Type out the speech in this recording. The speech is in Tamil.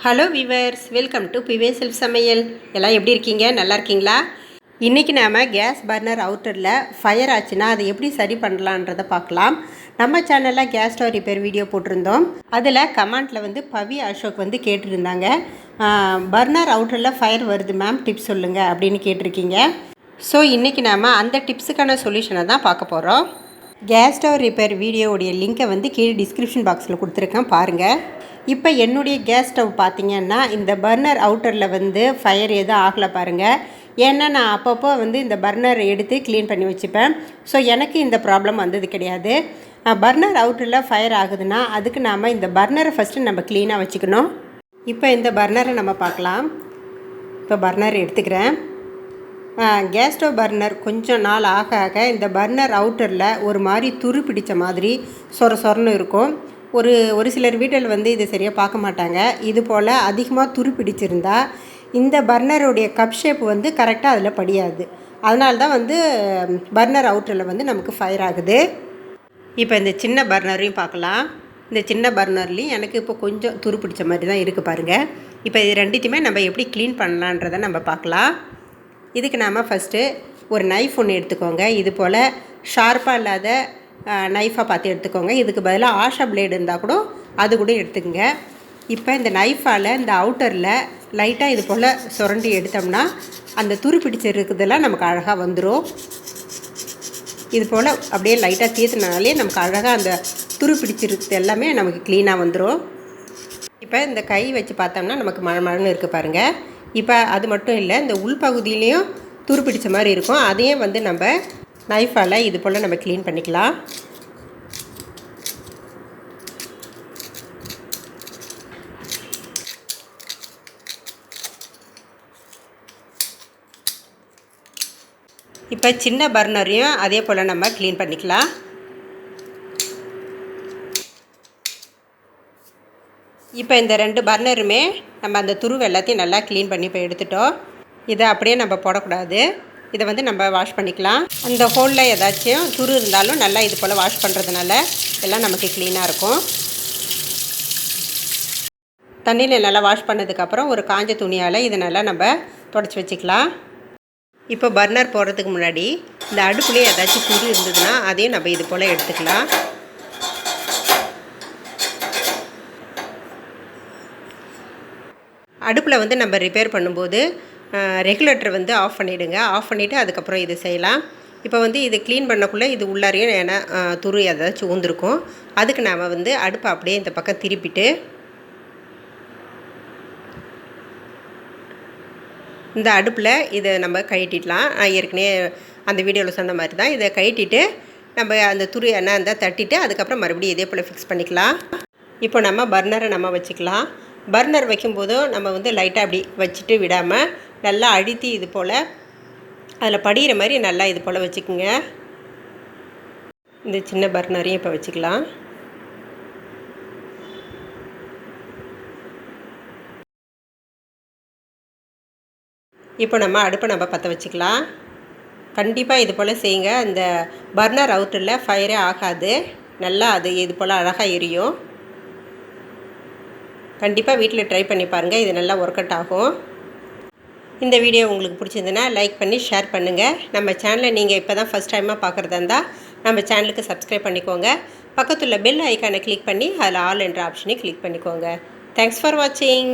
Hello viewers, welcome to self சமையல். எல்லாம் எப்படி இருக்கீங்க? நல்லா இருக்கீங்களா? இன்றைக்கி நாம் கேஸ் பர்னர் அவுட்டரில் ஃபயர் ஆச்சுன்னா அதை எப்படி சரி பண்ணலான்றதை பார்க்கலாம். நம்ம சேனலில் கேஸ் ஸ்டவ் ரிப்பேர் வீடியோ போட்டிருந்தோம். அதில் கமெண்ட்டில் பவி அசோக் கேட்டிருந்தாங்க, பர்னர் அவுட்டரில் ஃபயர் வருது மேம், டிப்ஸ் சொல்லுங்கள் அப்படின்னு கேட்டிருக்கீங்க. ஸோ இன்றைக்கி நாம் அந்த டிப்ஸுக்கான சொல்யூஷனை தான் பார்க்க போகிறோம். கேஸ் ஸ்டவ் ரிப்பேர் வீடியோவுடைய லிங்க்கை கீழே டிஸ்கிரிப்ஷன் பாக்ஸில் கொடுத்துருக்கேன், பாருங்கள். இப்போ என்னுடைய கேஸ் ஸ்டவ் பார்த்திங்கன்னா இந்த பர்னர் அவுட்டரில் ஃபயர் எதுவும் ஆகலை பாருங்கள். ஏன்னா நான் அப்பப்போ இந்த பர்னர் எடுத்து க்ளீன் பண்ணி வச்சுப்பேன். ஸோ எனக்கு இந்த ப்ராப்ளம் வந்தது கிடையாது. பர்னர் அவுட்டரில் ஃபயர் ஆகுதுன்னா அதுக்கு நாம் இந்த பர்னரை ஃபஸ்ட்டு நம்ம க்ளீனாக வச்சுக்கணும். இப்போ இந்த பர்னரை நம்ம பார்க்கலாம். இப்போ பர்னர் எடுத்துக்கிறேன். கேஸ் ஸ்டவ் பர்னர் கொஞ்சம் நாள் ஆக ஆக இந்த பர்னர் அவுட்டரில் ஒரு மாதிரி துரு பிடித்த மாதிரி சொரன்னு இருக்கும். ஒரு சிலர் வீட்டில் இது சரியாக பார்க்க மாட்டாங்க. இது போல் அதிகமாக துரு பிடிச்சிருந்தா இந்த பர்னருடைய கப் ஷேப் கரெக்டாக அதில் படியாது. அதனால தான் பர்னர் அவுட்டரில் நமக்கு ஃபயர் ஆகுது. இப்போ இந்த சின்ன பர்னரையும் பார்க்கலாம். இந்த சின்ன பர்னர்லேயும் எனக்கு இப்போ கொஞ்சம் துரு பிடிச்ச மாதிரி தான் இருக்குது பாருங்கள். இப்போ இது ரெண்டுத்தையுமே நம்ம எப்படி க்ளீன் பண்ணலான்றதை நம்ம பார்க்கலாம். இதுக்கு நாம் ஃபஸ்ட்டு ஒரு நைஃப் ஒன்று எடுத்துக்கோங்க. இது போல் ஷார்ப்பாக இல்லாத நைஃபாக பார்த்து எடுத்துக்கோங்க. இதுக்கு பதிலாக ஆஷா பிளேடு இருந்தால் கூட அது கூட எடுத்துக்கோங்க. இப்போ இந்த நைஃபால் இந்த அவுட்டரில் லைட்டாக இது போல் சுரண்டி எடுத்தோம்னா அந்த துரு பிடிச்சிருக்குதெல்லாம் நமக்கு அழகாக வந்துடும். இது போல் அப்படியே லைட்டாக தீர்த்துனாலே நமக்கு அழகாக அந்த துரு பிடிச்சிருக்குது எல்லாமே நமக்கு க்ளீனாக வந்துடும். இப்போ இந்த கை வச்சு பார்த்தோம்னா நமக்கு மழன்னு இருக்குது பாருங்கள். இப்போ அது மட்டும் இல்லை, இந்த உள்பகுதியிலையும் துரு பிடிச்ச மாதிரி இருக்கும். அதையும் நம்ம நைஃபால் இது போல் நம்ம க்ளீன் பண்ணிக்கலாம். இப்போ சின்ன பர்னரையும் அதே போல் நம்ம க்ளீன் பண்ணிக்கலாம். இப்போ இந்த 2 பர்னருமே நம்ம அந்த துருவு எல்லாத்தையும் நல்லா க்ளீன் பண்ணி இப்போ எடுத்துட்டோம். இதை அப்படியே நம்ம போடக்கூடாது. இதை நம்ம வாஷ் பண்ணிக்கலாம். அந்த ஹோலில் ஏதாச்சும் துரு இருந்தாலும் நல்லா இது போல் வாஷ் பண்ணுறதுனால எல்லாம் நமக்கு க்ளீனாக இருக்கும். தண்ணியில் நல்லா வாஷ் பண்ணதுக்கப்புறம் ஒரு காஞ்ச துணியால் இதை நல்லா நம்ம துடைச்சி வச்சுக்கலாம். இப்போ பர்னர் போடுறதுக்கு முன்னாடி இந்த அடுப்புலேயே ஏதாச்சும் துரு இருந்ததுன்னா அதையும் நம்ம இது போல் எடுத்துக்கலாம். அடுப்பில் நம்ம ரிப்பேர் பண்ணும்போது ரெகுலேட்டர் ஆஃப் பண்ணிவிடுங்க. ஆஃப் பண்ணிவிட்டு அதுக்கப்புறம் இது செய்யலாம். இப்போ இது க்ளீன் பண்ணக்குள்ளே இது உள்ளாரையும் ஏன்னா துரு ஏதாச்சும் ஊந்திருக்கும். அதுக்கு நாம் அடுப்பை அப்படியே இந்த பக்கம் திருப்பிட்டு இந்த அடுப்பில் இதை நம்ம கழட்டிடலாம். ஏற்கனவே அந்த வீடியோவில் சொன்ன மாதிரி தான். இதை கழட்டிட்டு நம்ம அந்த துரு எண்ணெய் இருந்தால் தட்டிட்டு அதுக்கப்புறம் மறுபடியும் இதே போல் ஃபிக்ஸ் பண்ணிக்கலாம். இப்போ நம்ம பர்னரை நம்ம வச்சுக்கலாம். பர்னர் வைக்கும்போதும் நம்ம லைட்டாக அப்படி வச்சுட்டு விடாமல் நல்லா அழுத்தி இது போல் அதில் படிகிற மாதிரி நல்லா இது போல் வச்சுக்கோங்க. இந்த சின்ன பர்னரையும் இப்போ வச்சுக்கலாம். இப்போ நம்ம அடுப்பை பற்ற வச்சுக்கலாம். கண்டிப்பாக இது போல் செய்யுங்க. அந்த பர்னர் அவுட்டரில் ஃபயரே ஆகாது. நல்லா அது இது போல் அழகாக எரியும். கண்டிப்பாக வீட்டில் ட்ரை பண்ணி பாருங்கள். இது நல்லா ஒர்க் அவுட் ஆகும். இந்த வீடியோ உங்களுக்கு பிடிச்சிருந்துன்னா லைக் பண்ணி ஷேர் பண்ணுங்கள். நம்ம சேனலை நீங்கள் இப்போ தான் ஃபஸ்ட் டைமாக பார்க்குறதா இருந்தால் நம்ம சேனலுக்கு சப்ஸ்கிரைப் பண்ணிக்கோங்க. பக்கத்தில் பெல் ஐக்கானை கிளிக் பண்ணி அதில் ஆல் என்ற ஆப்ஷனை கிளிக் பண்ணிக்கோங்க. தேங்க்ஸ் ஃபார் வாட்சிங்.